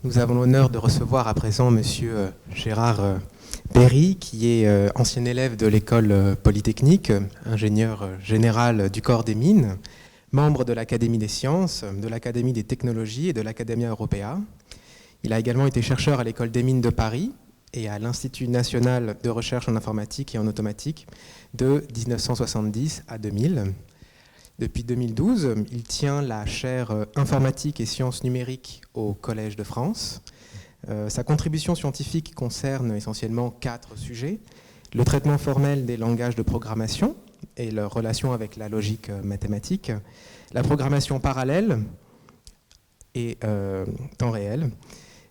Nous avons l'honneur de recevoir à présent Monsieur Gérard Berry, qui est ancien élève de l'école polytechnique, ingénieur général du corps des mines, membre de l'Académie des sciences, de l'Académie des technologies et de l'Academia Europea. Il a également été chercheur à l'école des mines de Paris et à l'Institut national de recherche en informatique et en automatique de 1970 à 2000. Depuis 2012, il tient la chaire informatique et sciences numériques au Collège de France. Sa contribution scientifique concerne essentiellement 4 sujets. Le traitement formel des langages de programmation et leur relation avec la logique mathématique, la programmation parallèle et temps réel,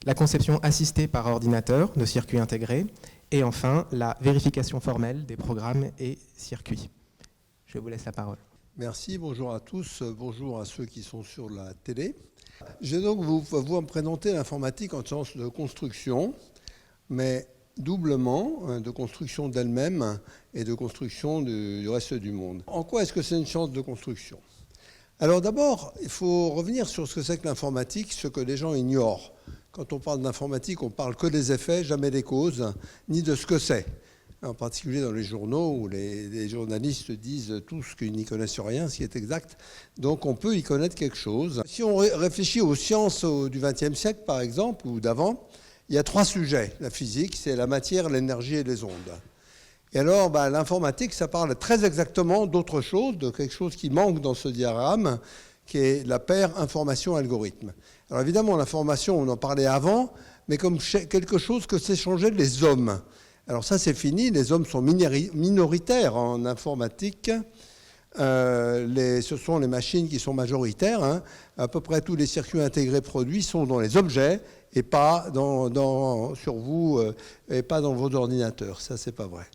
la conception assistée par ordinateur de circuits intégrés et enfin la vérification formelle des programmes et circuits. Je vous laisse la parole. Merci, bonjour à tous, bonjour à ceux qui sont sur la télé. Je vais donc vous présenter l'informatique en sens de construction, mais doublement de construction d'elle-même et de construction du reste du monde. En quoi est-ce que c'est une science de construction ? Alors d'abord, il faut revenir sur ce que c'est que l'informatique, ce que les gens ignorent. Quand on parle d'informatique, on parle que des effets, jamais des causes, ni de ce que c'est. En particulier dans les journaux où les journalistes disent tous qu'ils n'y connaissent rien, ce qui est exact. Donc on peut y connaître quelque chose. Si on réfléchit aux sciences du XXe siècle, par exemple, ou d'avant, il y a 3 sujets. La physique, c'est la matière, l'énergie et les ondes. Et alors, l'informatique, ça parle très exactement d'autre chose, de quelque chose qui manque dans ce diagramme, qui est la paire information-algorithme. Alors évidemment, l'information, on en parlait avant, mais comme quelque chose que s'échangeaient les hommes. Alors ça, c'est fini. Les hommes sont minoritaires en informatique. Ce sont les machines qui sont majoritaires. Hein. À peu près tous les circuits intégrés produits sont dans les objets et pas sur vous et pas dans vos ordinateurs. Ça, c'est pas vrai.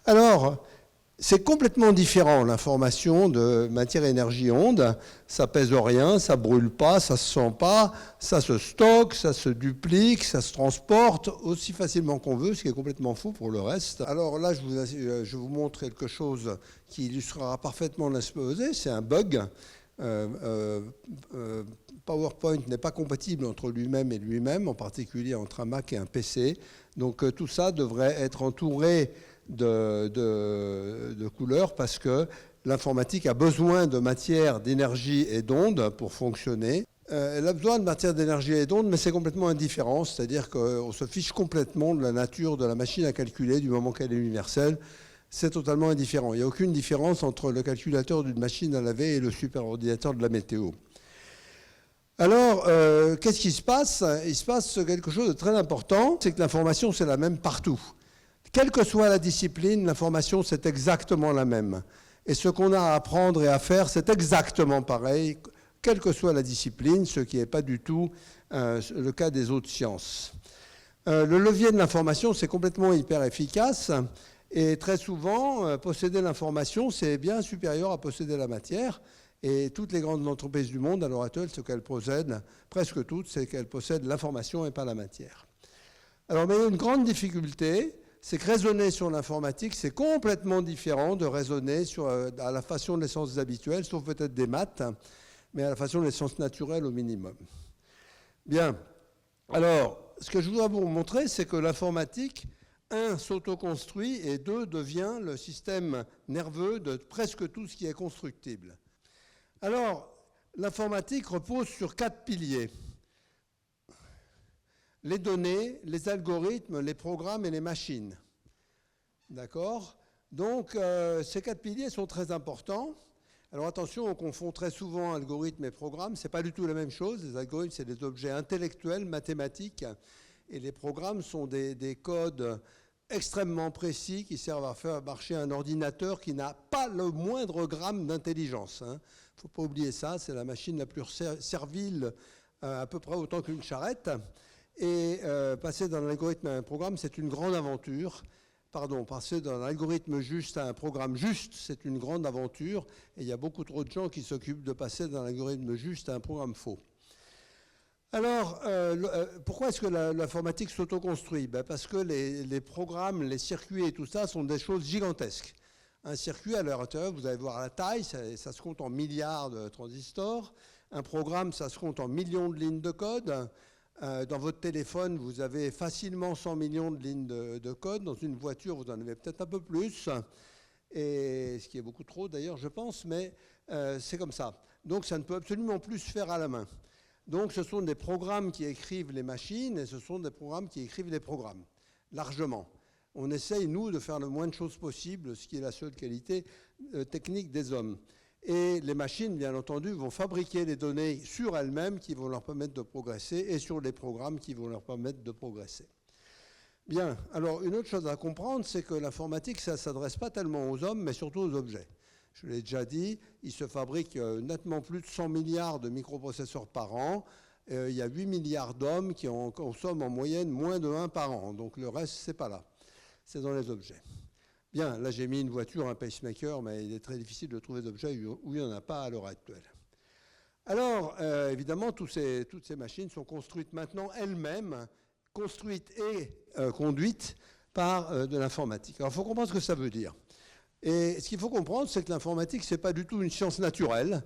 Alors, c'est complètement différent, l'information de matière, énergie, onde. Ça pèse rien, ça brûle pas, ça se sent pas, ça se stocke, ça se duplique, ça se transporte aussi facilement qu'on veut, ce qui est complètement fou pour le reste. Alors là, je vous montre quelque chose qui illustrera parfaitement l'exposé. C'est un bug. PowerPoint n'est pas compatible entre lui-même et lui-même, en particulier entre un Mac et un PC. Donc tout ça devrait être entouré de couleurs parce que l'informatique a besoin de matière, d'énergie et d'ondes pour fonctionner. Elle a besoin de matière, d'énergie et d'ondes, mais c'est complètement indifférent, c'est-à-dire qu'on se fiche complètement de la nature de la machine à calculer du moment qu'elle est universelle. C'est totalement indifférent. Il n'y a aucune différence entre le calculateur d'une machine à laver et le superordinateur de la météo. Alors, qu'est-ce qui se passe ? Il se passe quelque chose de très important, c'est que l'information, c'est la même partout. Quelle que soit la discipline, l'information, c'est exactement la même. Et ce qu'on a à apprendre et à faire, c'est exactement pareil, quelle que soit la discipline, ce qui n'est pas du tout le cas des autres sciences. Le levier de l'information, c'est complètement hyper efficace. Et très souvent, posséder l'information, c'est bien supérieur à posséder la matière. Et toutes les grandes entreprises du monde, à l'heure actuelle, ce qu'elles possèdent, presque toutes, c'est qu'elles possèdent l'information et pas la matière. Alors, mais il y a une grande difficulté, c'est que raisonner sur l'informatique, c'est complètement différent de raisonner à la façon des sciences habituelles, sauf peut-être des maths, mais à la façon des sciences naturelles au minimum. Bien. Alors, ce que je voudrais vous montrer, c'est que l'informatique, 1, s'autoconstruit et 2, devient le système nerveux de presque tout ce qui est constructible. Alors, l'informatique repose sur 4 piliers. Les données, les algorithmes, les programmes et les machines. D'accord ? Donc, ces 4 piliers sont très importants. Alors attention, on confond très souvent algorithmes et programmes. Ce n'est pas du tout la même chose. Les algorithmes, c'est des objets intellectuels, mathématiques. Et les programmes sont des codes extrêmement précis qui servent à faire marcher un ordinateur qui n'a pas le moindre gramme d'intelligence. Il ne faut pas oublier ça. C'est la machine la plus servile, à peu près autant qu'une charrette. Et passer d'un algorithme à un programme, c'est une grande aventure. Passer d'un algorithme juste à un programme juste, c'est une grande aventure. Et il y a beaucoup trop de gens qui s'occupent de passer d'un algorithme juste à un programme faux. Alors, pourquoi est-ce que l'informatique s'autoconstruit ? Parce que les programmes, les circuits et tout ça sont des choses gigantesques. Un circuit, à l'heure actuelle, vous allez voir la taille, ça se compte en milliards de transistors. Un programme, ça se compte en millions de lignes de code. Dans votre téléphone, vous avez facilement 100 millions de lignes de code. Dans une voiture, vous en avez peut-être un peu plus. Et ce qui est beaucoup trop d'ailleurs, je pense, mais c'est comme ça. Donc ça ne peut absolument plus se faire à la main. Donc ce sont des programmes qui écrivent les machines et ce sont des programmes qui écrivent les programmes, largement. On essaye, nous, de faire le moins de choses possible, ce qui est la seule qualité technique des hommes. Et les machines, bien entendu, vont fabriquer les données sur elles-mêmes qui vont leur permettre de progresser et sur les programmes qui vont leur permettre de progresser. Bien, alors une autre chose à comprendre, c'est que l'informatique, ça ne s'adresse pas tellement aux hommes, mais surtout aux objets. Je l'ai déjà dit, il se fabrique nettement plus de 100 milliards de microprocesseurs par an. Il y a 8 milliards d'hommes qui en consomment en moyenne moins de 1 par an. Donc le reste, c'est pas là. C'est dans les objets. Bien, là j'ai mis une voiture, un pacemaker, mais il est très difficile de trouver des objets où il n'y en a pas à l'heure actuelle. Alors, évidemment, toutes ces machines sont construites maintenant elles-mêmes, construites et conduites par de l'informatique. Alors, il faut comprendre ce que ça veut dire. Et ce qu'il faut comprendre, c'est que l'informatique, ce n'est pas du tout une science naturelle,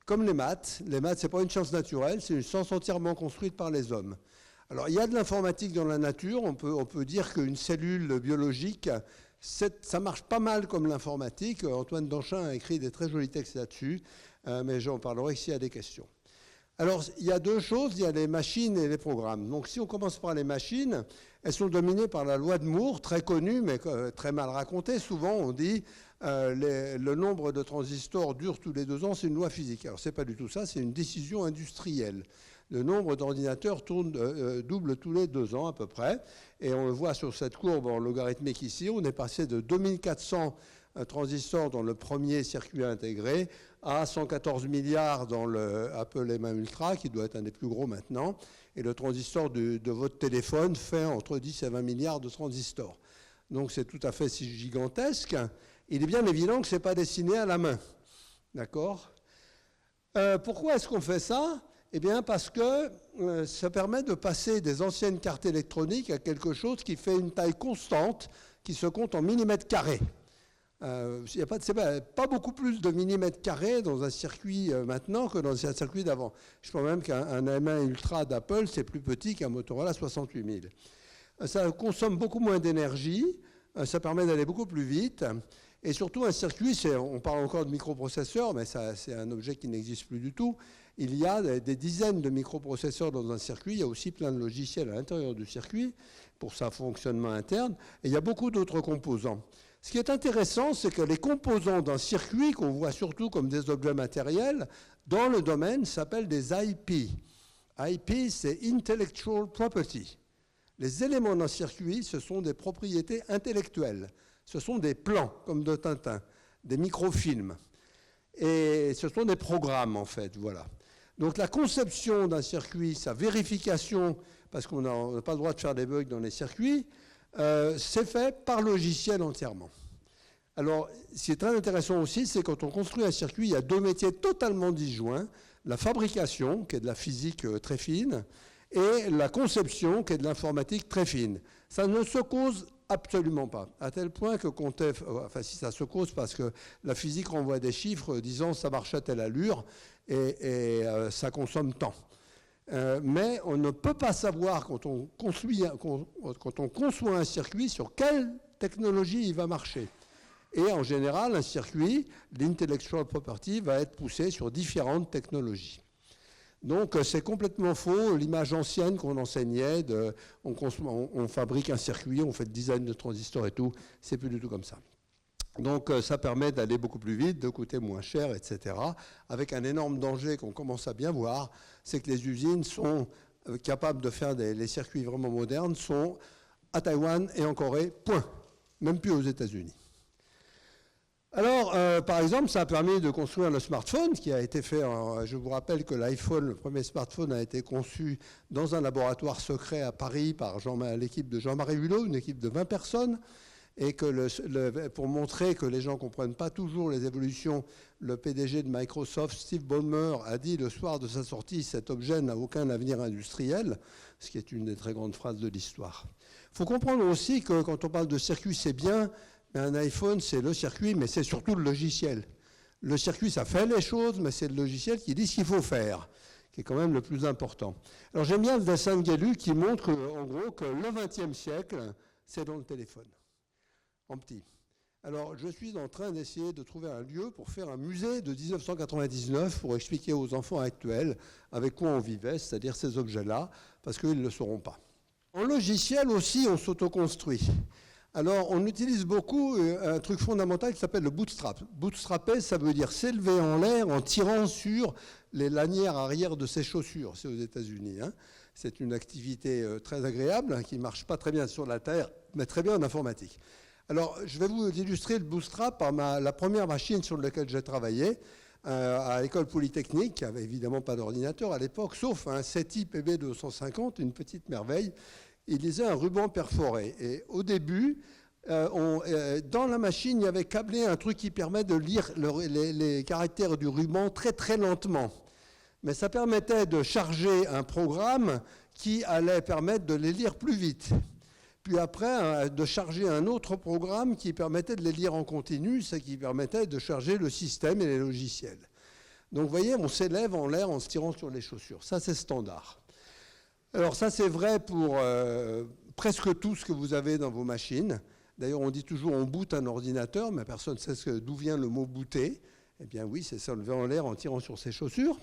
comme les maths. Les maths, ce n'est pas une science naturelle, c'est une science entièrement construite par les hommes. Alors, il y a de l'informatique dans la nature. On peut dire qu'une cellule biologique, ça marche pas mal comme l'informatique. Antoine Danchin a écrit des très jolis textes là-dessus, mais j'en parlerai s'il y a des questions. Alors, il y a deux choses, il y a les machines et les programmes. Donc, si on commence par les machines, elles sont dominées par la loi de Moore, très connue, mais très mal racontée. Souvent, on dit le nombre de transistors dure tous les 2 ans, c'est une loi physique. Alors, c'est pas du tout ça, c'est une décision industrielle. Le nombre d'ordinateurs double tous les 2 ans à peu près. Et on le voit sur cette courbe en logarithmique ici, on est passé de 2400 transistors dans le premier circuit intégré à 114 milliards dans le Apple M1 Ultra, qui doit être un des plus gros maintenant. Et le transistor de votre téléphone fait entre 10 et 20 milliards de transistors. Donc c'est tout à fait si gigantesque. Il est bien évident que ce n'est pas dessiné à la main. D'accord ? Pourquoi est-ce qu'on fait ça ? Eh bien parce que ça permet de passer des anciennes cartes électroniques à quelque chose qui fait une taille constante, qui se compte en millimètres carrés. Il n'y a pas beaucoup plus de millimètres carrés dans un circuit maintenant que dans un circuit d'avant. Je pense même qu'un M1 Ultra d'Apple, c'est plus petit qu'un Motorola 68000. Ça consomme beaucoup moins d'énergie, ça permet d'aller beaucoup plus vite. Et surtout, un circuit, on parle encore de microprocesseurs, mais c'est un objet qui n'existe plus du tout. Il y a des dizaines de microprocesseurs dans un circuit. Il y a aussi plein de logiciels à l'intérieur du circuit pour sa fonctionnement interne. Et il y a beaucoup d'autres composants. Ce qui est intéressant, c'est que les composants d'un circuit, qu'on voit surtout comme des objets matériels, dans le domaine, s'appellent des IP. IP, c'est Intellectual Property. Les éléments d'un circuit, ce sont des propriétés intellectuelles. Ce sont des plans, comme de Tintin, des microfilms. Et ce sont des programmes, en fait, voilà. Donc la conception d'un circuit, sa vérification, parce qu'on n'a pas le droit de faire des bugs dans les circuits, c'est fait par logiciel entièrement. Alors, ce qui est très intéressant aussi, c'est quand on construit un circuit, il y a 2 métiers totalement disjoints. La fabrication, qui est de la physique très fine, et la conception, qui est de l'informatique très fine. Ça ne se cause absolument pas, à tel point que enfin si ça se cause parce que la physique renvoie des chiffres disant ça marche à telle allure et ça consomme tant. Mais on ne peut pas savoir quand on conçoit un circuit sur quelle technologie il va marcher. Et en général, un circuit, l'intellectual property, va être poussé sur différentes technologies. Donc c'est complètement faux, l'image ancienne qu'on enseignait, on fabrique un circuit, on fait le design de transistors et tout, c'est plus du tout comme ça. Donc ça permet d'aller beaucoup plus vite, de coûter moins cher, etc. Avec un énorme danger qu'on commence à bien voir, c'est que les usines sont capables de faire les circuits vraiment modernes, sont à Taïwan et en Corée, point. Même plus aux États-Unis. Alors, par exemple, ça a permis de construire le smartphone qui a été fait, je vous rappelle que l'iPhone, le premier smartphone, a été conçu dans un laboratoire secret à Paris par l'équipe de Jean-Marie Hulot, une équipe de 20 personnes, et que pour montrer que les gens ne comprennent pas toujours les évolutions, le PDG de Microsoft, Steve Ballmer, a dit le soir de sa sortie, cet objet n'a aucun avenir industriel, ce qui est une des très grandes phrases de l'histoire. Il faut comprendre aussi que quand on parle de circuit, c'est bien, mais un iPhone, c'est le circuit, mais c'est surtout le logiciel. Le circuit, ça fait les choses, mais c'est le logiciel qui dit ce qu'il faut faire. qui est quand même le plus important. Alors j'aime bien le dessin de Gelu qui montre en gros que le XXe siècle, c'est dans le téléphone, en petit. Alors je suis en train d'essayer de trouver un lieu pour faire un musée de 1999 pour expliquer aux enfants actuels avec quoi on vivait, c'est-à-dire ces objets-là, parce qu'ils ne le sauront pas. En logiciel aussi, on s'autoconstruit. Alors, on utilise beaucoup un truc fondamental qui s'appelle le bootstrap. Bootstrapper, ça veut dire s'élever en l'air en tirant sur les lanières arrière de ses chaussures. C'est aux États-Unis. Hein. C'est une activité très agréable qui ne marche pas très bien sur la Terre, mais très bien en informatique. Alors, je vais vous illustrer le bootstrap par la première machine sur laquelle j'ai travaillé à l'école polytechnique, qui n'avait évidemment pas d'ordinateur à l'époque, sauf un SETI PB250, une petite merveille. Il lisait un ruban perforé. Et au début, dans la machine, il y avait câblé un truc qui permet de lire les caractères du ruban très très lentement. Mais ça permettait de charger un programme qui allait permettre de les lire plus vite. Puis après, de charger un autre programme qui permettait de les lire en continu, ce qui permettait de charger le système et les logiciels. Donc vous voyez, on s'élève en l'air en se tirant sur les chaussures. Ça, c'est standard. Alors ça, c'est vrai pour presque tout ce que vous avez dans vos machines. D'ailleurs, on dit toujours on boot un ordinateur, mais personne ne sait d'où vient le mot booter. Eh bien oui, c'est s'enlever en l'air en tirant sur ses chaussures.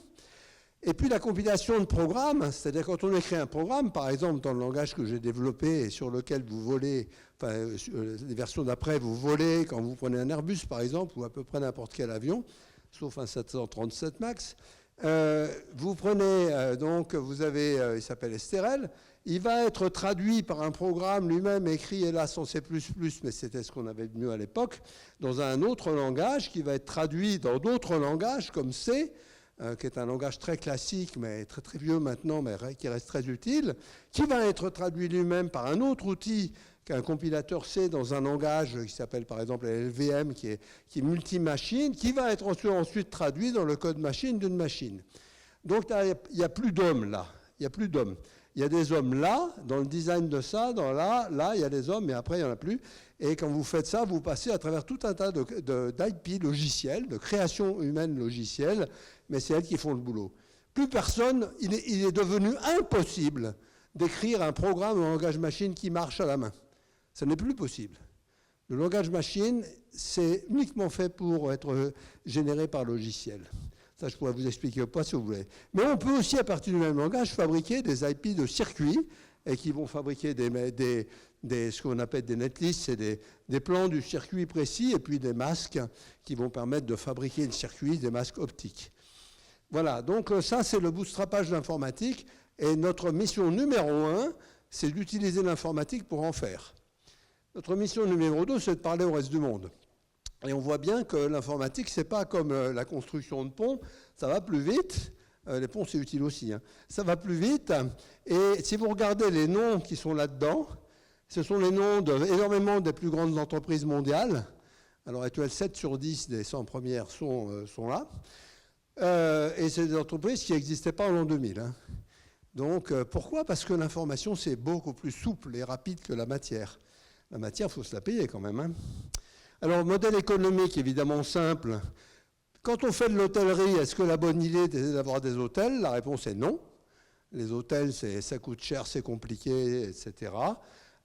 Et puis la compilation de programmes, c'est-à-dire quand on écrit un programme, par exemple dans le langage que j'ai développé et sur lequel vous volez, enfin les versions d'après, vous volez quand vous prenez un Airbus par exemple, ou à peu près n'importe quel avion, sauf un 737 MAX. Vous prenez, donc vous avez, il s'appelle Esterel, il va être traduit par un programme lui-même écrit, hélas en C++, mais c'était ce qu'on avait de mieux à l'époque, dans un autre langage qui va être traduit dans d'autres langages comme C, qui est un langage très classique, mais très très vieux maintenant, mais qui reste très utile, qui va être traduit lui-même par un autre outil qu'un compilateur C dans un langage qui s'appelle par exemple LVM, qui est multi-machine, qui va être ensuite traduit dans le code machine d'une machine. Donc il n'y a plus d'hommes là, il n'y a plus d'hommes. Il y a des hommes là, dans le design de ça, là, il y a des hommes, mais après, il n'y en a plus. Et quand vous faites ça, vous passez à travers tout un tas d'IP logiciels, de création humaine logicielle, mais c'est elles qui font le boulot. Plus personne, il est devenu impossible d'écrire un programme en langage machine qui marche à la main. Ça n'est plus possible. Le langage machine, c'est uniquement fait pour être généré par logiciel. Ça, je pourrais vous expliquer pas si vous voulez. Mais on peut aussi, à partir du même langage, fabriquer des IP de circuits et qui vont fabriquer ce qu'on appelle des netlists, c'est des plans du circuit précis et puis des masques qui vont permettre de fabriquer le circuit, des masques optiques. Voilà, donc ça, c'est le bootstrapage de l'informatique. Et notre mission numéro 1, c'est d'utiliser l'informatique pour en faire. Notre mission numéro 2, c'est de parler au reste du monde. Et on voit bien que l'informatique, c'est pas comme la construction de ponts, ça va plus vite. Les ponts, c'est utile aussi. Hein. Ça va plus vite. Et si vous regardez les noms qui sont là-dedans, ce sont les noms d'énormément des plus grandes entreprises mondiales. Alors, actuellement, 7 sur 10 des 100 premières sont là. Et c'est des entreprises qui n'existaient pas en l'an 2000. Hein. Donc, pourquoi ? Parce que l'information, c'est beaucoup plus souple et rapide que la matière. La matière, il faut se la payer quand même. Hein. Alors, modèle économique, évidemment simple. Quand on fait de l'hôtellerie, est-ce que la bonne idée est d'avoir des hôtels ? La réponse est non. Les hôtels, ça coûte cher, c'est compliqué, etc.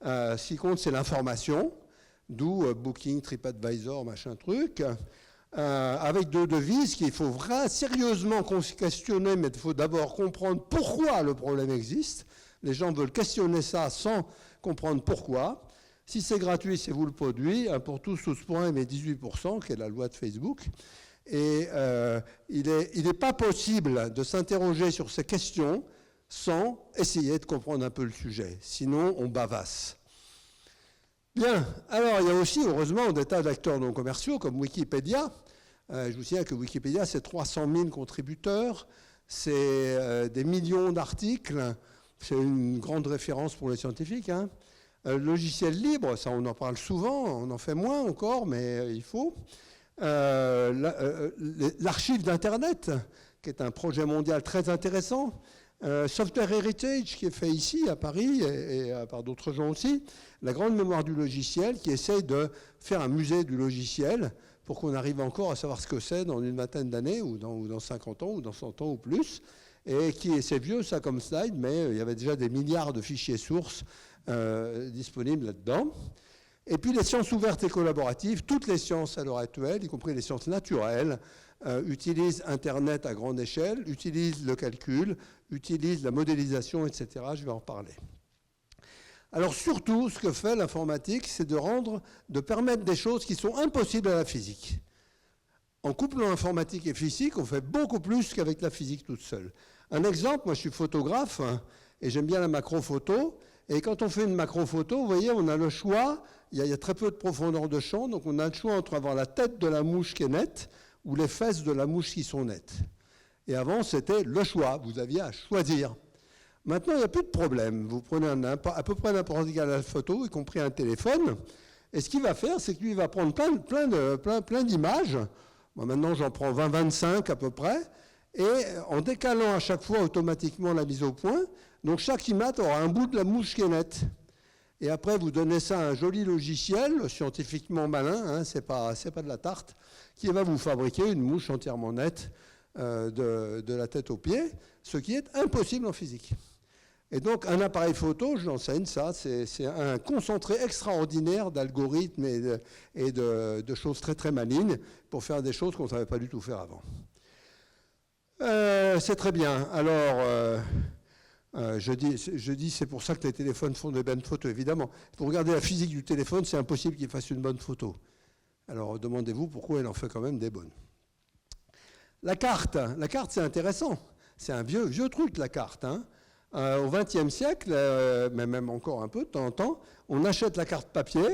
Ce qui compte, c'est l'information, d'où Booking, TripAdvisor, machin truc. Avec deux devises qu'il faut vraiment sérieusement questionner, mais il faut d'abord comprendre pourquoi le problème existe. Les gens veulent questionner ça sans comprendre pourquoi. Si c'est gratuit, c'est vous le produit. Un pour tous, tous pour un, mais 18%, qui est la loi de Facebook. Et il n'est pas possible de s'interroger sur ces questions sans essayer de comprendre un peu le sujet. Sinon, on bavasse. Bien. Alors, il y a aussi, heureusement, des tas d'acteurs non commerciaux, comme Wikipédia. Je vous signale que Wikipédia, c'est 300 000 contributeurs. C'est des millions d'articles. C'est une grande référence pour les scientifiques, hein. Logiciel libre, ça on en parle souvent, on en fait moins encore, mais il faut. L'archive d'Internet, qui est un projet mondial très intéressant. Software Heritage, qui est fait ici, à Paris, et par d'autres gens aussi. La grande mémoire du logiciel, qui essaye de faire un musée du logiciel pour qu'on arrive encore à savoir ce que c'est dans une vingtaine d'années, ou dans 50 ans, ou dans 100 ans, ou plus. et c'est vieux ça comme slide, mais il y avait déjà des milliards de fichiers sources disponibles là-dedans. Et puis les sciences ouvertes et collaboratives, toutes les sciences à l'heure actuelle, y compris les sciences naturelles, utilisent Internet à grande échelle, utilisent le calcul, utilisent la modélisation, etc. Je vais en reparler. Alors surtout, ce que fait l'informatique, c'est de permettre des choses qui sont impossibles à la physique. En couplant informatique et physique, on fait beaucoup plus qu'avec la physique toute seule. Un exemple, moi je suis photographe et j'aime bien la macro-photo. Et quand on fait une macro-photo, vous voyez, on a le choix, il y a très peu de profondeur de champ, donc on a le choix entre avoir la tête de la mouche qui est nette ou les fesses de la mouche qui sont nettes. Et avant, c'était le choix, vous aviez à choisir. Maintenant, il n'y a plus de problème. Vous prenez à peu près n'importe quelle photo, y compris un téléphone, et ce qu'il va faire, c'est que lui, il va prendre plein d'images. Moi, maintenant, j'en prends 20-25 à peu près, et en décalant à chaque fois automatiquement la mise au point, donc chaque image aura un bout de la mouche qui est nette. Et après, vous donnez ça à un joli logiciel, scientifiquement malin, c'est pas de la tarte, qui va vous fabriquer une mouche entièrement nette de la tête aux pieds, ce qui est impossible en physique. Et donc, un appareil photo, je l'enseigne ça, c'est un concentré extraordinaire d'algorithmes et de choses très très malignes pour faire des choses qu'on ne savait pas du tout faire avant. C'est très bien. Alors, je dis c'est pour ça que les téléphones font de bonnes photos, évidemment. Pour regarder la physique du téléphone, c'est impossible qu'il fasse une bonne photo. Alors, demandez-vous pourquoi il en fait quand même des bonnes. La carte, c'est intéressant. C'est un vieux truc, la carte. Au XXe siècle, mais même encore un peu de temps en temps, on achète la carte papier.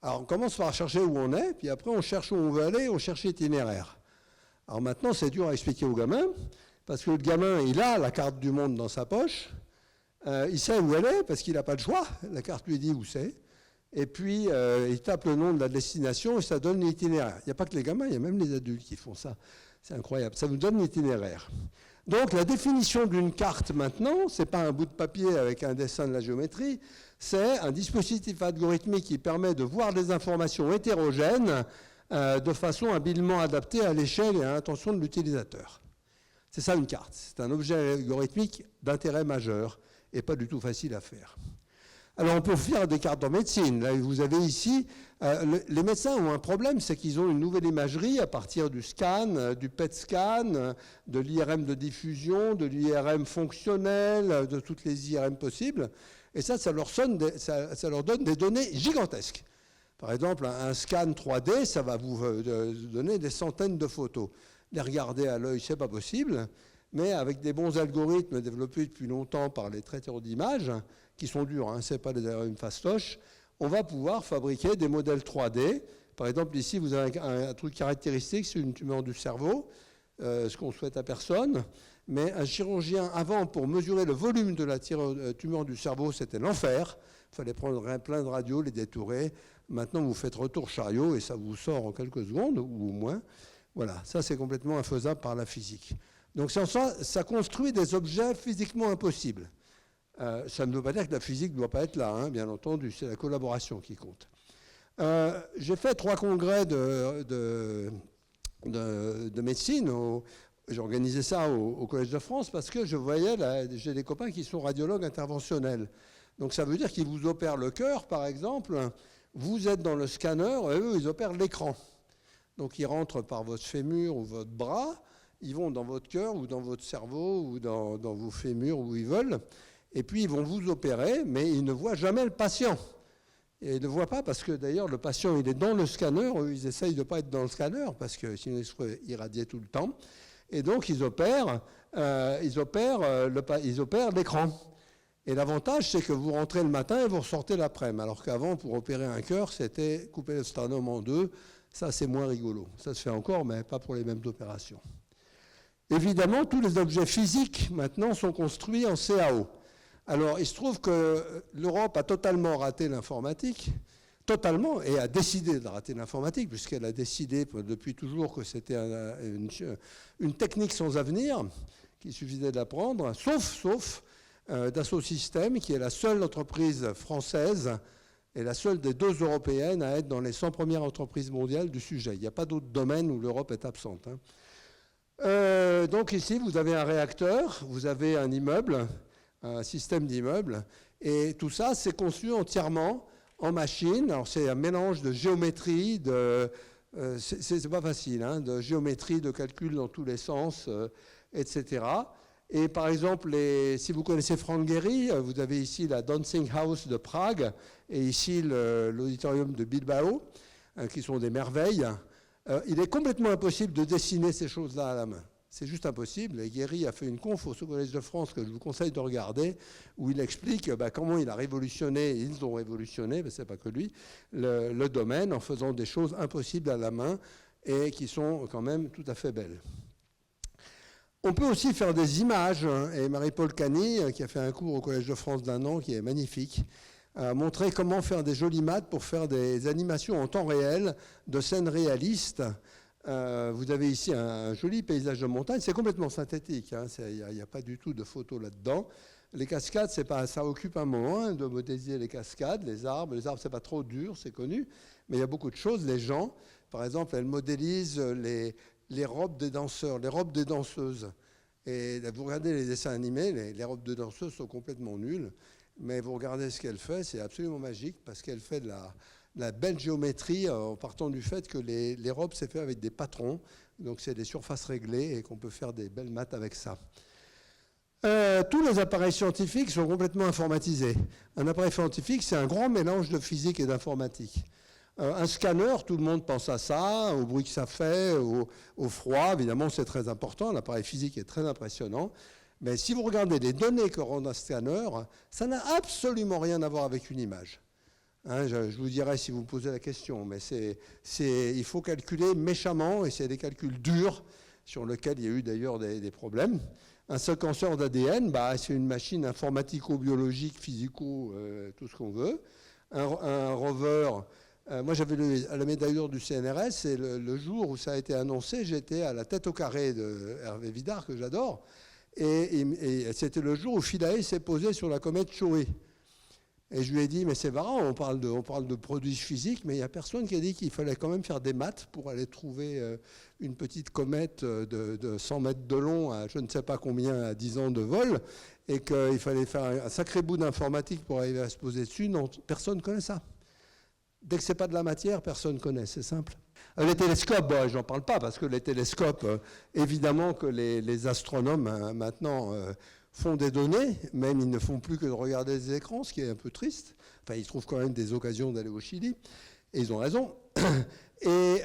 Alors, on commence par chercher où on est, puis après, on cherche où on veut aller, on cherche l'itinéraire. Alors maintenant, c'est dur à expliquer aux gamins, parce que le gamin, il a la carte du monde dans sa poche, il sait où elle est, parce qu'il n'a pas de choix, la carte lui dit où c'est, et puis il tape le nom de la destination et ça donne l'itinéraire. Il n'y a pas que les gamins, il y a même les adultes qui font ça. C'est incroyable, ça nous donne l'itinéraire. Donc la définition d'une carte maintenant, ce n'est pas un bout de papier avec un dessin de la géométrie, c'est un dispositif algorithmique qui permet de voir des informations hétérogènes de façon habilement adaptée à l'échelle et à l'intention de l'utilisateur. C'est ça une carte. C'est un objet algorithmique d'intérêt majeur et pas du tout facile à faire. Alors on peut faire des cartes en médecine. Là, vous avez ici, les médecins ont un problème, c'est qu'ils ont une nouvelle imagerie à partir du scan, du PET scan, de l'IRM de diffusion, de l'IRM fonctionnel, de toutes les IRM possibles. Et ça leur donne des données gigantesques. Par exemple, un scan 3D, ça va vous donner des centaines de photos. Les regarder à l'œil, c'est pas possible, mais avec des bons algorithmes développés depuis longtemps par les traiteurs d'images, qui sont durs, c'est pas des algorithmes fastoches, on va pouvoir fabriquer des modèles 3D. Par exemple, ici, vous avez un truc caractéristique, c'est une tumeur du cerveau, ce qu'on souhaite à personne, mais un chirurgien, avant, pour mesurer le volume de la tumeur du cerveau, c'était l'enfer. Il fallait prendre plein de radios, les détourer. Maintenant, vous faites retour chariot et ça vous sort en quelques secondes, ou moins. Voilà, ça c'est complètement infaisable par la physique. Donc ça construit des objets physiquement impossibles. Ça ne veut pas dire que la physique ne doit pas être là, bien entendu, c'est la collaboration qui compte. J'ai fait 3 congrès de médecine, j'ai organisé ça au Collège de France parce que je voyais, j'ai des copains qui sont radiologues interventionnels. Donc ça veut dire qu'ils vous opèrent le cœur, par exemple, vous êtes dans le scanner et eux, ils opèrent l'écran. Donc ils rentrent par votre fémur ou votre bras, ils vont dans votre cœur ou dans votre cerveau ou dans vos fémurs où ils veulent, et puis ils vont vous opérer, mais ils ne voient jamais le patient. Et ils ne voient pas parce que d'ailleurs le patient il est dans le scanner, eux ils essayent de ne pas être dans le scanner parce que sinon ils seraient irradiés tout le temps. Et donc ils opèrent l'écran. Et l'avantage, c'est que vous rentrez le matin et vous ressortez l'après-midi. Alors qu'avant, pour opérer un cœur, c'était couper le sternum en 2. Ça, c'est moins rigolo. Ça se fait encore, mais pas pour les mêmes opérations. Évidemment, tous les objets physiques, maintenant, sont construits en CAO. Alors, il se trouve que l'Europe a totalement raté l'informatique, totalement, et a décidé de rater l'informatique, puisqu'elle a décidé depuis toujours que c'était une technique sans avenir, qu'il suffisait d'apprendre, sauf Dassault Systèmes, qui est la seule entreprise française et la seule des 2 européennes à être dans les 100 premières entreprises mondiales du sujet. Il n'y a pas d'autre domaine où l'Europe est absente. Donc ici, vous avez un réacteur, vous avez un immeuble, un système d'immeubles, et tout ça, c'est conçu entièrement en machine. Alors c'est un mélange de géométrie, c'est pas facile, hein, de géométrie, de calcul dans tous les sens, etc. Et par exemple, si vous connaissez Frank Gehry, vous avez ici la Dancing House de Prague et ici l'auditorium de Bilbao, qui sont des merveilles. Il est complètement impossible de dessiner ces choses-là à la main. C'est juste impossible. Et Gehry a fait une conf au Collège de France que je vous conseille de regarder, où il explique comment il a révolutionné, ils ont révolutionné, mais ce n'est pas que lui, le domaine en faisant des choses impossibles à la main et qui sont quand même tout à fait belles. On peut aussi faire des images, et Marie-Paul Cany, qui a fait un cours au Collège de France d'1 an, qui est magnifique, a montré comment faire des jolies maths pour faire des animations en temps réel de scènes réalistes. Vous avez ici un joli paysage de montagne, c'est complètement synthétique, hein, il n'y a pas du tout de photos là-dedans. Les cascades, ça occupe un moment de modéliser les cascades, les arbres c'est pas trop dur, c'est connu, mais il y a beaucoup de choses. Les gens, par exemple, elles modélisent les robes des danseurs, les robes des danseuses. Et vous regardez les dessins animés, les robes de danseuses sont complètement nulles, mais vous regardez ce qu'elle fait, c'est absolument magique, parce qu'elle fait de la belle géométrie en partant du fait que les robes, c'est fait avec des patrons, donc c'est des surfaces réglées et qu'on peut faire des belles maths avec ça. Tous les appareils scientifiques sont complètement informatisés. Un appareil scientifique, c'est un grand mélange de physique et d'informatique. Un scanner, tout le monde pense à ça, au bruit que ça fait, au froid, évidemment c'est très important, l'appareil physique est très impressionnant, mais si vous regardez les données que rend un scanner, ça n'a absolument rien à voir avec une image. Hein, je vous dirai si vous me posez la question, mais il faut calculer méchamment, et c'est des calculs durs, sur lesquels il y a eu d'ailleurs des problèmes. Un séquenceur d'ADN, c'est une machine informatico-biologique, physico, tout ce qu'on veut. Un rover... moi, j'avais la médaille d'or du CNRS, et le jour où ça a été annoncé, j'étais à la tête au carré de Hervé Vidard, que j'adore, et c'était le jour où Philae s'est posé sur la comète Choé. Et je lui ai dit, mais c'est marrant, on parle de produits physiques, mais il n'y a personne qui a dit qu'il fallait quand même faire des maths pour aller trouver une petite comète de 100 mètres de long à je ne sais pas combien, à 10 ans de vol, et qu'il fallait faire un sacré bout d'informatique pour arriver à se poser dessus. Non, personne ne connaît ça. Dès que ce n'est pas de la matière, personne ne connaît, c'est simple. Les télescopes, j'en parle pas, parce que les télescopes, évidemment que les astronomes maintenant font des données, même ils ne font plus que de regarder les écrans, ce qui est un peu triste. Enfin, ils trouvent quand même des occasions d'aller au Chili, et ils ont raison. Et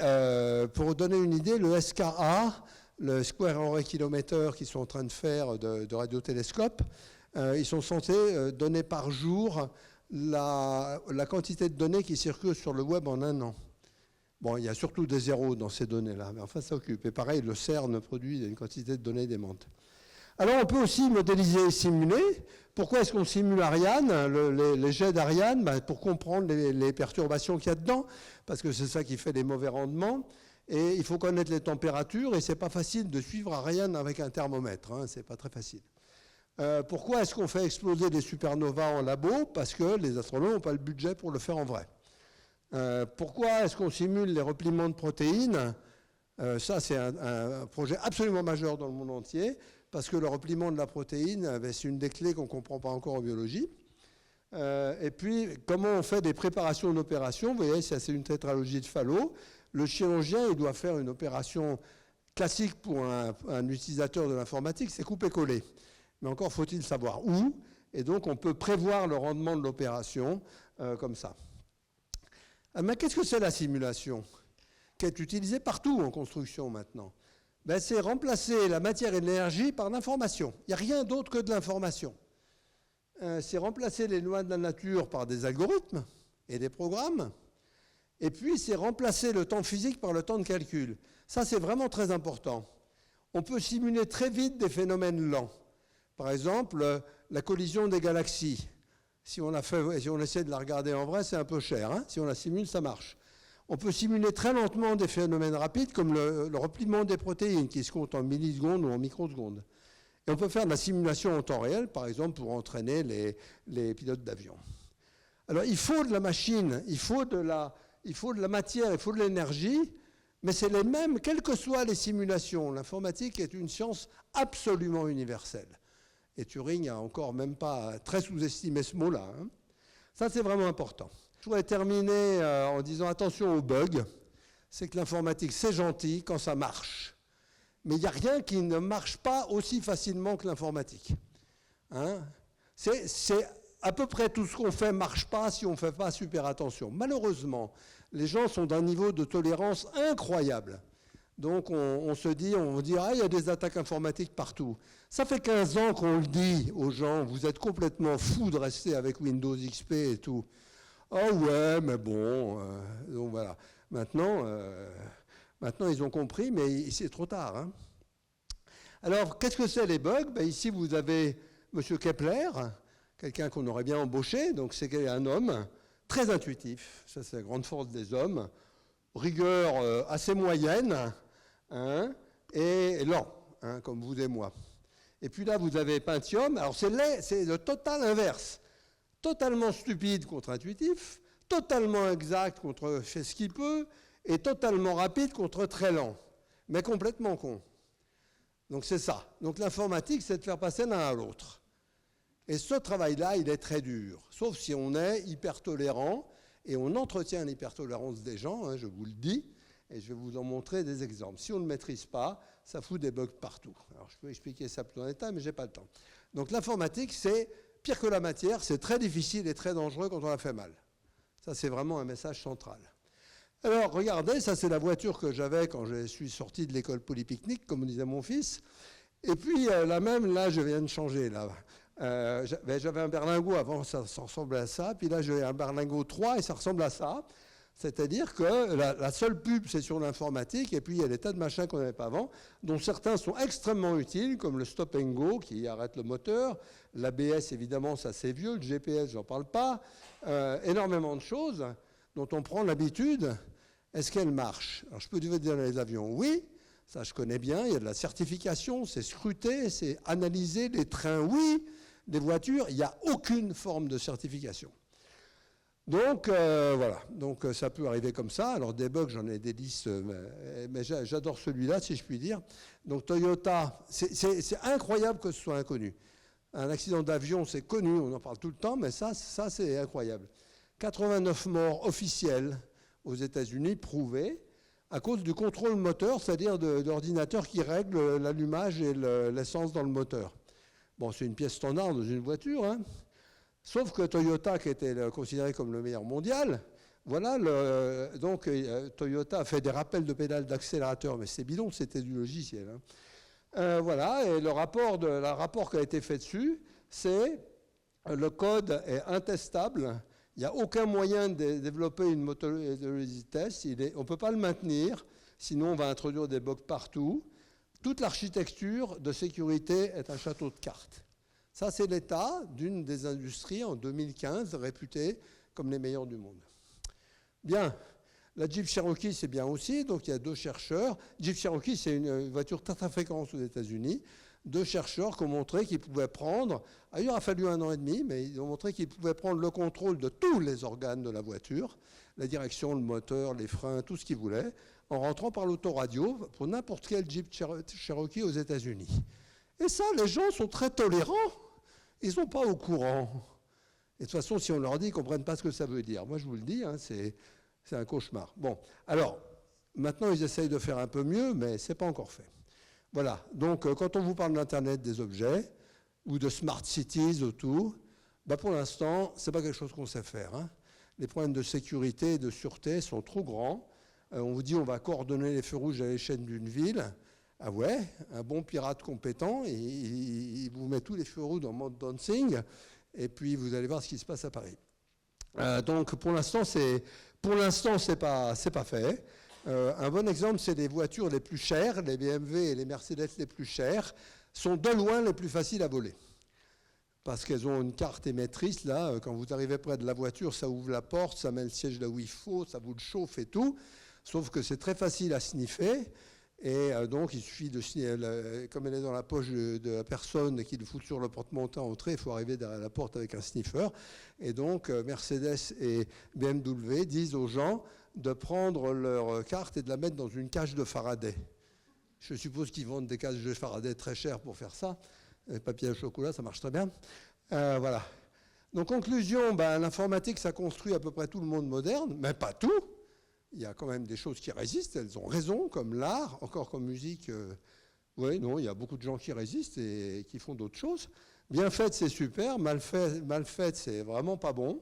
pour donner une idée, le SKA, le Square Array Kilometer, qu'ils sont en train de faire de radiotélescopes, ils sont censés donner par jour la quantité de données qui circulent sur le web en 1 an. Bon, il y a surtout des zéros dans ces données-là, mais enfin ça occupe. Et pareil, le CERN produit une quantité de données démente. Alors on peut aussi modéliser et simuler. Pourquoi est-ce qu'on simule Ariane, les jets d'Ariane? Pour comprendre les perturbations qu'il y a dedans, parce que c'est ça qui fait les mauvais rendements. Et il faut connaître les températures, et c'est pas facile de suivre Ariane avec un thermomètre, hein, c'est pas très facile. Pourquoi est-ce qu'on fait exploser des supernovas en labo? Parce que les astronomes n'ont pas le budget pour le faire en vrai. Pourquoi est-ce qu'on simule les repliements de protéines? Ça, c'est un projet absolument majeur dans le monde entier, parce que le repliement de la protéine, c'est une des clés qu'on ne comprend pas encore en biologie. Et puis, comment on fait des préparations d'opérations? Vous voyez, ça, c'est une tétralogie de Fallot. Le chirurgien, il doit faire une opération classique pour un utilisateur de l'informatique, c'est couper-coller. Mais encore faut-il savoir où, et donc on peut prévoir le rendement de l'opération comme ça. Mais qu'est-ce que c'est la simulation, qui est utilisée partout en construction maintenant? C'est remplacer la matière et l'énergie par l'information. Il n'y a rien d'autre que de l'information. C'est remplacer les lois de la nature par des algorithmes et des programmes, et puis c'est remplacer le temps physique par le temps de calcul. Ça, c'est vraiment très important. On peut simuler très vite des phénomènes lents. Par exemple, la collision des galaxies. Si on essaie de la regarder en vrai, c'est un peu cher. Hein? Si on la simule, ça marche. On peut simuler très lentement des phénomènes rapides, comme le repliement des protéines, qui se compte en millisecondes ou en microsecondes. Et on peut faire de la simulation en temps réel, par exemple, pour entraîner les pilotes d'avion. Alors, il faut de la machine, il faut de la matière, il faut de l'énergie, Mais c'est les mêmes, quelles que soient les simulations. L'informatique est une science absolument universelle. Et Turing a encore même pas très sous-estimé ce mot-là. Hein. Ça, c'est vraiment important. Je voudrais terminer en disant attention aux bugs. C'est que l'informatique, c'est gentil quand ça marche. Mais il n'y a rien qui ne marche pas aussi facilement que l'informatique. Hein. C'est à peu près tout ce qu'on fait ne marche pas si on ne fait pas super attention. Malheureusement, les gens sont d'un niveau de tolérance incroyable. Donc on se dit, ah, il y a des attaques informatiques partout. Ça fait 15 ans qu'on le dit aux gens, vous êtes complètement fous de rester avec Windows XP et tout. Ah ouais, mais bon, donc voilà. Maintenant, ils ont compris, mais c'est trop tard. Hein. Alors, qu'est-ce que c'est les bugs? Ici, vous avez M. Kepler, quelqu'un qu'on aurait bien embauché, donc c'est un homme très intuitif, ça c'est la grande force des hommes, rigueur assez moyenne, hein, et lent, hein, comme vous et moi. Et puis là, vous avez Pentium, alors c'est le total inverse. Totalement stupide contre intuitif, totalement exact contre fait ce qu'il peut, et totalement rapide contre très lent, mais complètement con. Donc c'est ça. Donc l'informatique, c'est de faire passer l'un à l'autre. Et ce travail-là, il est très dur, sauf si on est hyper tolérant, et on entretient l'hypertolérance des gens, hein, je vous le dis, et je vais vous en montrer des exemples. Si on ne maîtrise pas, ça fout des bugs partout. Alors je peux expliquer ça plus en détail, mais je n'ai pas le temps. Donc l'informatique, c'est pire que la matière, c'est très difficile et très dangereux quand on la fait mal. Ça, c'est vraiment un message central. Alors, regardez, ça, c'est la voiture que j'avais quand je suis sorti de l'école polytechnique, comme disait mon fils. Et puis, là, je viens de changer, là. J'avais un berlingot avant, ça ressemblait à ça. Puis là, j'ai un berlingot 3 et ça ressemble à ça. C'est-à-dire que la seule pub, c'est sur l'informatique, et puis il y a des tas de machins qu'on n'avait pas avant, dont certains sont extrêmement utiles, comme le stop and go, qui arrête le moteur, l'ABS, évidemment, ça c'est vieux, le GPS, j'en parle pas, énormément de choses dont on prend l'habitude. Est-ce qu'elles marchent? Alors je peux vous dire les avions, oui, ça je connais bien, il y a de la certification, c'est scruté, c'est analysé, les trains, oui, les voitures, il n'y a aucune forme de certification. Donc, voilà. Donc, ça peut arriver comme ça. Alors, des bugs, j'en ai des listes, mais j'adore celui-là, si je puis dire. Donc, Toyota, c'est incroyable que ce soit inconnu. Un accident d'avion, c'est connu, on en parle tout le temps, mais ça c'est incroyable. 89 morts officiels aux États-Unis, prouvés, à cause du contrôle moteur, c'est-à-dire d'ordinateurs qui règlent l'allumage et l'essence dans le moteur. Bon, c'est une pièce standard dans une voiture, hein. Sauf que Toyota, qui était considéré comme le meilleur mondial, voilà, donc Toyota a fait des rappels de pédales d'accélérateur, mais c'est bidon, c'était du logiciel. Hein. Voilà, et le rapport qui a été fait dessus, c'est le code est intestable, il n'y a aucun moyen de développer une méthodologie de test, on ne peut pas le maintenir, sinon on va introduire des bugs partout. Toute l'architecture de sécurité est un château de cartes. Ça, c'est l'état d'une des industries en 2015 réputées comme les meilleures du monde. Bien, la Jeep Cherokee, c'est bien aussi. Donc, il y a 2 chercheurs. Jeep Cherokee, c'est une voiture très très fréquente aux États-Unis. 2 chercheurs qui ont montré qu'ils pouvaient prendre, il a fallu 1 an et demi, mais ils ont montré qu'ils pouvaient prendre le contrôle de tous les organes de la voiture, la direction, le moteur, les freins, tout ce qu'ils voulaient, en rentrant par l'autoradio pour n'importe quel Jeep Cherokee aux États-Unis. Et ça, les gens sont très tolérants. Ils ne sont pas au courant. Et de toute façon, si on leur dit, ils ne comprennent pas ce que ça veut dire. Moi, je vous le dis, hein, c'est un cauchemar. Bon, alors, maintenant, ils essayent de faire un peu mieux, mais ce n'est pas encore fait. Voilà. Donc, quand on vous parle d'Internet des objets, ou de smart cities autour, pour l'instant, ce n'est pas quelque chose qu'on sait faire. Hein. Les problèmes de sécurité et de sûreté sont trop grands. On vous dit, on va coordonner les feux rouges à l'échelle d'une ville. Ah ouais, un bon pirate compétent, il vous met tous les feux rouges en mode dancing, et puis vous allez voir ce qui se passe à Paris. Donc pour l'instant, c'est pas fait. Un bon exemple, c'est les voitures les plus chères, les BMW et les Mercedes les plus chères, sont de loin les plus faciles à voler. Parce qu'elles ont une carte émettrice, là, quand vous arrivez près de la voiture, ça ouvre la porte, ça met le siège là où il faut, ça vous le chauffe et tout, sauf que c'est très facile à sniffer. Et donc, il suffit de, comme elle est dans la poche de la personne qui le fout sur le porte-manteau à entrée, il faut arriver derrière la porte avec un sniffer. Et donc, Mercedes et BMW disent aux gens de prendre leur carte et de la mettre dans une cage de Faraday. Je suppose qu'ils vendent des cages de Faraday très chères pour faire ça. Papier à chocolat, ça marche très bien. Voilà. Donc, conclusion, l'informatique, ça construit à peu près tout le monde moderne, mais pas tout. Il y a quand même des choses qui résistent, elles ont raison, comme l'art, encore comme musique. Oui, non, il y a beaucoup de gens qui résistent et qui font d'autres choses. Bien fait, c'est super. Mal fait, c'est vraiment pas bon.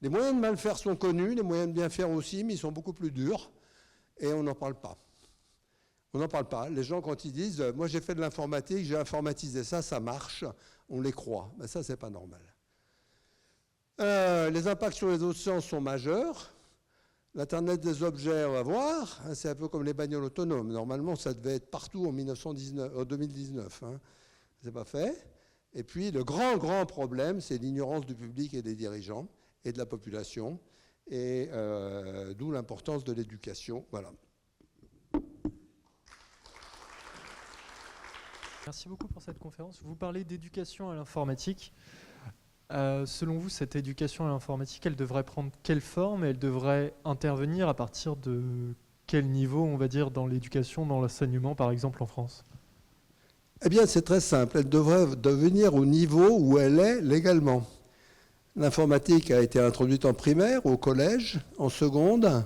Les moyens de mal faire sont connus, les moyens de bien faire aussi, mais ils sont beaucoup plus durs. Et on n'en parle pas. On n'en parle pas. Les gens, quand ils disent « moi, j'ai fait de l'informatique, j'ai informatisé ça, ça marche », on les croit. Mais ça, c'est pas normal. Les impacts sur les océans sont majeurs. L'Internet des objets, on va voir. C'est un peu comme les bagnoles autonomes. Normalement, ça devait être partout en 2019. C'est pas fait. Et puis, le grand problème, c'est l'ignorance du public et des dirigeants et de la population. Et d'où l'importance de l'éducation. Voilà. Merci beaucoup pour cette conférence. Vous parlez d'éducation à l'informatique. Selon vous, cette éducation à l'informatique, elle devrait prendre quelle forme? Elle devrait intervenir à partir de quel niveau, on va dire, dans l'éducation, dans l'enseignement, par exemple, en France? Eh bien, c'est très simple. Elle devrait devenir au niveau où elle est légalement. L'informatique a été introduite en primaire, au collège, en seconde,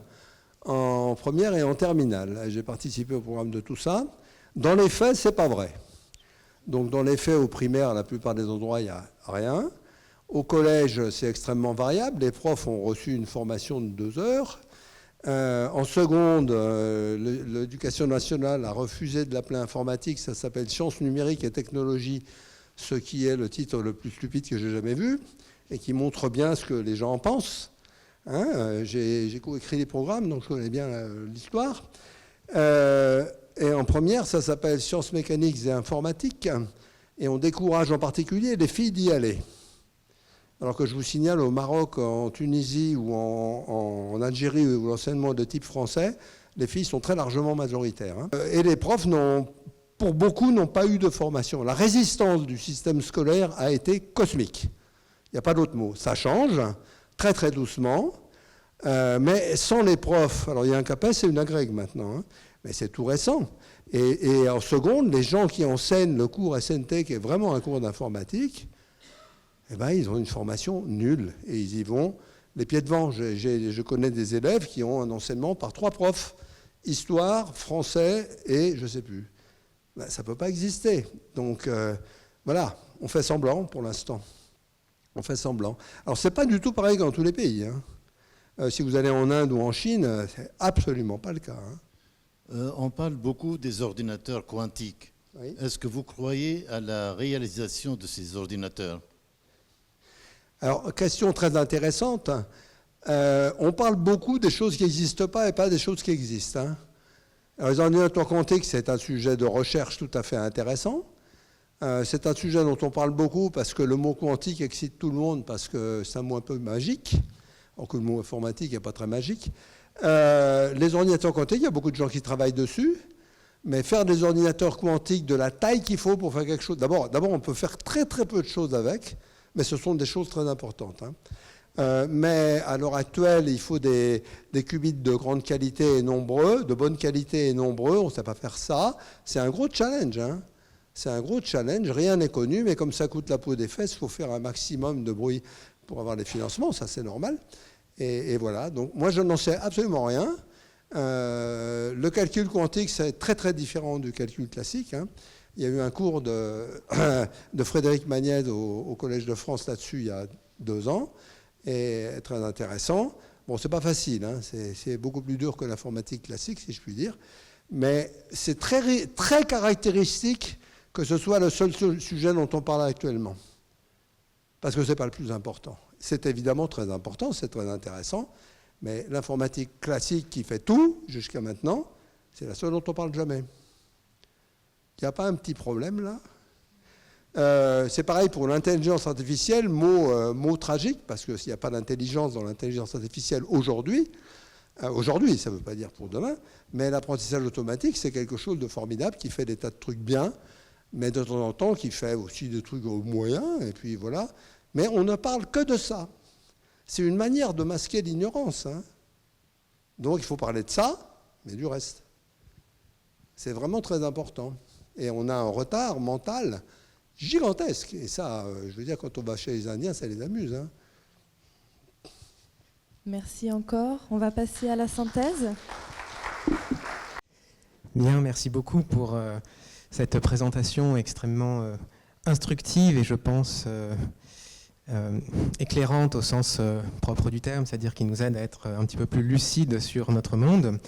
en première et en terminale. J'ai participé au programme de tout ça. Dans les faits, c'est pas vrai. Donc, dans les faits, au primaire, à la plupart des endroits, il n'y a rien. Au collège, c'est extrêmement variable. Les profs ont reçu une formation de 2 heures. En seconde, l'éducation nationale a refusé de l'appeler informatique. Ça s'appelle sciences numériques et technologies, ce qui est le titre le plus stupide que j'ai jamais vu et qui montre bien ce que les gens en pensent. J'ai écrit des programmes, donc je connais bien l'histoire. Et en première, ça s'appelle sciences mécaniques et informatiques. Et on décourage en particulier les filles d'y aller. Alors que je vous signale, au Maroc, en Tunisie ou en Algérie, où l'enseignement est de type français, les filles sont très largement majoritaires. Et les profs, pour beaucoup, n'ont pas eu de formation. La résistance du système scolaire a été cosmique. Il n'y a pas d'autre mot. Ça change, très très doucement, mais sans les profs. Alors il y a un CAPES et une agrég maintenant, mais c'est tout récent. Et en seconde, les gens qui enseignent le cours SNT, qui est vraiment un cours d'informatique, ils ont une formation nulle et ils y vont les pieds devant. Je connais des élèves qui ont un enseignement par 3 profs, histoire, français et je ne sais plus. Ça ne peut pas exister. Donc voilà, on fait semblant pour l'instant. On fait semblant. Alors c'est pas du tout pareil dans tous les pays. Si vous allez en Inde ou en Chine, c'est absolument pas le cas. On parle beaucoup des ordinateurs quantiques. Oui. Est-ce que vous croyez à la réalisation de ces ordinateurs? Alors, question très intéressante. On parle beaucoup des choses qui n'existent pas et pas des choses qui existent. Alors, les ordinateurs quantiques, c'est un sujet de recherche tout à fait intéressant. C'est un sujet dont on parle beaucoup parce que le mot quantique excite tout le monde parce que c'est un mot un peu magique, alors que le mot informatique n'est pas très magique. Les ordinateurs quantiques, il y a beaucoup de gens qui travaillent dessus, mais faire des ordinateurs quantiques de la taille qu'il faut pour faire quelque chose... D'abord, on peut faire très très peu de choses avec, mais ce sont des choses très importantes. Mais à l'heure actuelle, il faut des qubits de grande qualité et nombreux, de bonne qualité et nombreux, on ne sait pas faire ça. C'est un gros challenge. C'est un gros challenge, rien n'est connu, mais comme ça coûte la peau des fesses, il faut faire un maximum de bruit pour avoir les financements, ça c'est normal. Et voilà, donc moi je n'en sais absolument rien. Le calcul quantique, c'est très très différent du calcul classique. Il y a eu un cours de Frédéric Magnès au Collège de France là-dessus il y a 2 ans, et très intéressant. Bon, c'est pas facile, c'est beaucoup plus dur que l'informatique classique, si je puis dire, mais c'est très, très caractéristique que ce soit le seul sujet dont on parle actuellement. Parce que ce n'est pas le plus important. C'est évidemment très important, c'est très intéressant, mais l'informatique classique qui fait tout, jusqu'à maintenant, c'est la seule dont on ne parle jamais. Il n'y a pas un petit problème là? C'est pareil pour l'intelligence artificielle, mot tragique, parce qu'il n'y a pas d'intelligence dans l'intelligence artificielle aujourd'hui. Aujourd'hui, ça ne veut pas dire pour demain, mais l'apprentissage automatique, c'est quelque chose de formidable qui fait des tas de trucs bien, mais de temps en temps qui fait aussi des trucs moyens, et puis voilà. Mais on ne parle que de ça. C'est une manière de masquer l'ignorance. Donc il faut parler de ça, mais du reste. C'est vraiment très important. Et on a un retard mental gigantesque. Et ça, je veux dire, quand on va chez les Indiens, ça les amuse. Hein. Merci encore. On va passer à la synthèse. Bien, merci beaucoup pour cette présentation extrêmement instructive et je pense éclairante au sens propre du terme, c'est-à-dire qui nous aide à être un petit peu plus lucide sur notre monde.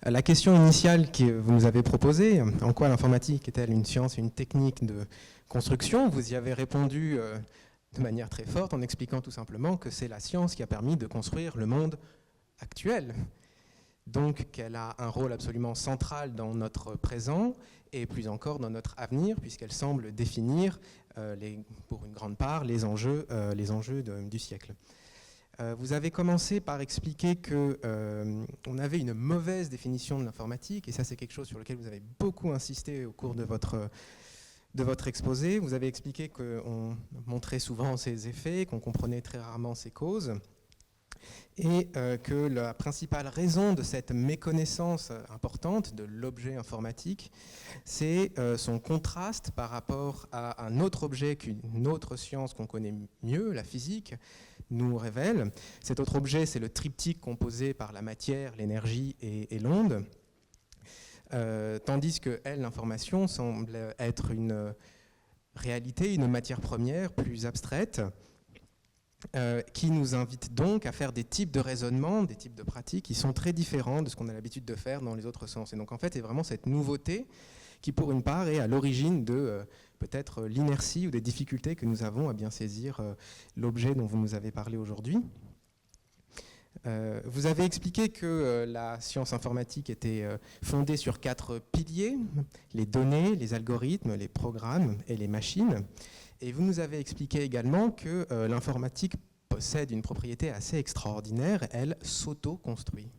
La question initiale que vous nous avez proposée, en quoi l'informatique est-elle une science et une technique de construction, vous y avez répondu de manière très forte en expliquant tout simplement que c'est la science qui a permis de construire le monde actuel. Donc qu'elle a un rôle absolument central dans notre présent et plus encore dans notre avenir, puisqu'elle semble définir, pour une grande part, les enjeux du siècle. Vous avez commencé par expliquer qu'on avait une mauvaise définition de l'informatique, et ça c'est quelque chose sur lequel vous avez beaucoup insisté au cours de votre exposé. Vous avez expliqué qu'on montrait souvent ses effets, qu'on comprenait très rarement ses causes, et que la principale raison de cette méconnaissance importante de l'objet informatique, c'est son contraste par rapport à un autre objet qu'une autre science qu'on connaît mieux, la physique, nous révèle. Cet autre objet, c'est le triptyque composé par la matière, l'énergie et l'onde, tandis que l'information semble être une réalité, une matière première plus abstraite, qui nous invite donc à faire des types de raisonnements, des types de pratiques qui sont très différents de ce qu'on a l'habitude de faire dans les autres sens. Et donc en fait, c'est vraiment cette nouveauté qui, pour une part, est à l'origine de peut-être l'inertie ou des difficultés que nous avons à bien saisir l'objet dont vous nous avez parlé aujourd'hui. Vous avez expliqué que la science informatique était fondée sur 4 piliers, les données, les algorithmes, les programmes et les machines. Et vous nous avez expliqué également que l'informatique possède une propriété assez extraordinaire, elle s'auto-construit.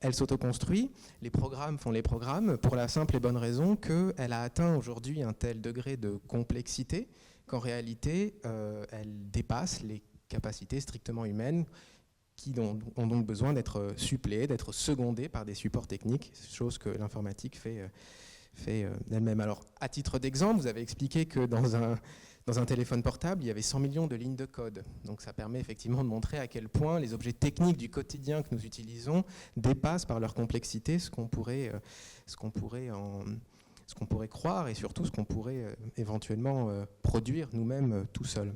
Elle s'auto-construit, les programmes font les programmes, pour la simple et bonne raison qu'elle a atteint aujourd'hui un tel degré de complexité qu'en réalité, elle dépasse les capacités strictement humaines qui ont donc besoin d'être suppléées, d'être secondées par des supports techniques, chose que l'informatique fait d'elle-même. Alors, à titre d'exemple, vous avez expliqué que dans un téléphone portable, il y avait 100 millions de lignes de code. Donc ça permet effectivement de montrer à quel point les objets techniques du quotidien que nous utilisons dépassent par leur complexité ce qu'on pourrait croire et surtout ce qu'on pourrait éventuellement produire nous-mêmes tout seuls.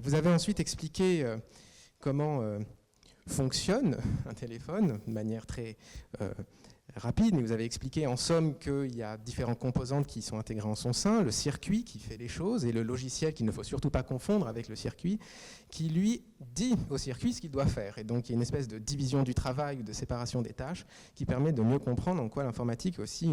Vous avez ensuite expliqué comment fonctionne un téléphone de manière très rapide, mais vous avez expliqué en somme qu'il y a différentes composantes qui sont intégrées en son sein, le circuit qui fait les choses et le logiciel qu'il ne faut surtout pas confondre avec le circuit qui lui dit au circuit ce qu'il doit faire. Et donc il y a une espèce de division du travail ou de séparation des tâches qui permet de mieux comprendre en quoi l'informatique est aussi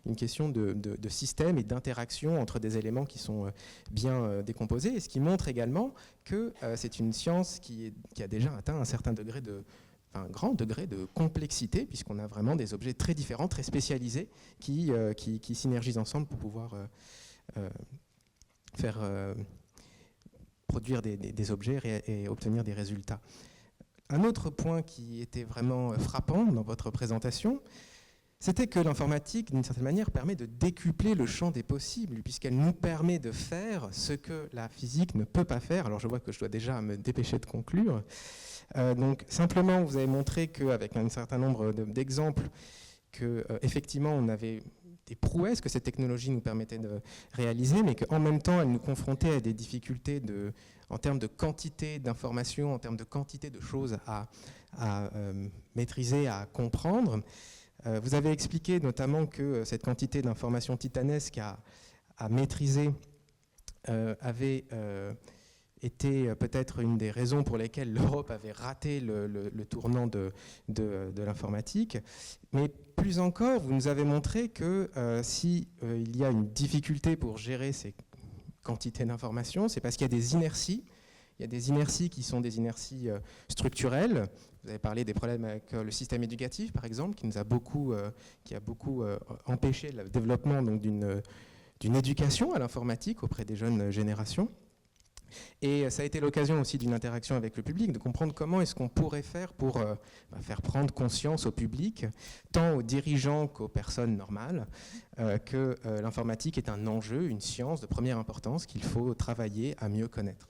une question de système et d'interaction entre des éléments qui sont bien décomposés, et ce qui montre également que c'est une science qui a déjà atteint un grand degré de complexité, puisqu'on a vraiment des objets très différents, très spécialisés, qui synergisent ensemble pour pouvoir faire produire des objets et obtenir des résultats. Un autre point qui était vraiment frappant dans votre présentation, c'était que l'informatique, d'une certaine manière, permet de décupler le champ des possibles, puisqu'elle nous permet de faire ce que la physique ne peut pas faire. Alors je vois que je dois déjà me dépêcher de conclure. Donc simplement, vous avez montré qu'avec un certain nombre d'exemples, qu'effectivement, on avait des prouesses que cette technologie nous permettait de réaliser, mais qu'en même temps, elle nous confrontait à des difficultés en termes de quantité d'informations, en termes de quantité de choses à maîtriser, à comprendre. Vous avez expliqué notamment que cette quantité d'informations titanesques à maîtriser avait été peut-être une des raisons pour lesquelles l'Europe avait raté le tournant de l'informatique. Mais plus encore, vous nous avez montré que si il y a une difficulté pour gérer ces quantités d'informations, c'est parce qu'il y a des inerties. Il y a des inerties qui sont des inerties structurelles. Vous avez parlé des problèmes avec le système éducatif, par exemple, qui a beaucoup empêché le développement donc, d'une éducation à l'informatique auprès des jeunes générations. Et ça a été l'occasion aussi d'une interaction avec le public, de comprendre comment est-ce qu'on pourrait faire pour faire prendre conscience au public, tant aux dirigeants qu'aux personnes normales, que l'informatique est un enjeu, une science de première importance qu'il faut travailler à mieux connaître.